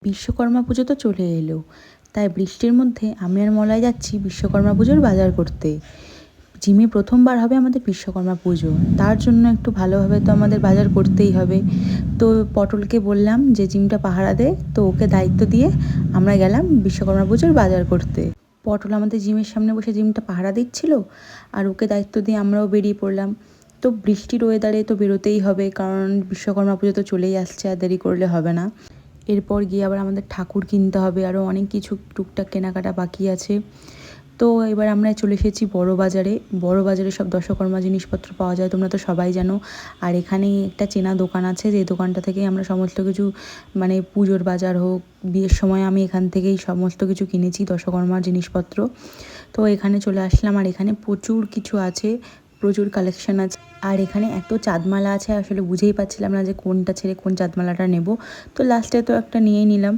বিশ্বকর্মা পুজো তো চলে এলো, তাই বৃষ্টির মধ্যে আমি আর মলয় যাচ্ছি বিশ্বকর্মা পুজোর বাজার করতে। জিমে প্রথমবার হবে আমাদের বিশ্বকর্মা পুজো, তার জন্য একটু ভালোভাবে তো আমাদের বাজার করতেই হবে। তো পটলকে বললাম যে জিমটা পাহারা দে, তো ওকে দায়িত্ব দিয়ে আমরা গেলাম বিশ্বকর্মা পুজোর বাজার করতে। পটল আমাদের জিমের সামনে বসে জিমটা পাহারা দিচ্ছিল, আর ওকে দায়িত্ব দিয়ে আমরাও বেরিয়ে পড়লাম। তো বৃষ্টির ওয়েদারে তো বেরোতেই হবে, কারণ বিশ্বকর্মা পুজো তো চলেই আসছে, আর দেরি করলে হবে না। এরপর গিয়ে আবার আমাদের ঠাকুর কিনতে হবে, আরও অনেক কিছু টুকটাক কেনাকাটা বাকি আছে। তো এবার আমরা চলে এসেছি বড় বাজারে। বড় বাজারে সব দশকর্মা জিনিসপত্র পাওয়া যায়, তোমরা তো সবাই জানো। আর এখানেই একটা চেনা দোকান আছে, যে দোকানটা থেকেই আমরা সমস্ত কিছু, মানে পুজোর বাজার হোক, বিয়ের সময় আমি এখান থেকেই সমস্ত কিছু কিনেছি দশকর্মার জিনিসপত্র। তো এখানে চলে আসলাম, আর এখানে প্রচুর কিছু আছে, প্রচুর কালেকশন আছে। আর এখানে এত চাঁদমালা আছে, আসলে বুঝেই পাচ্ছিলাম না যে কোনটা ছেড়ে কোন চাঁদমালাটা নেব। তো লাস্টে তো একটা নিয়েই নিলাম।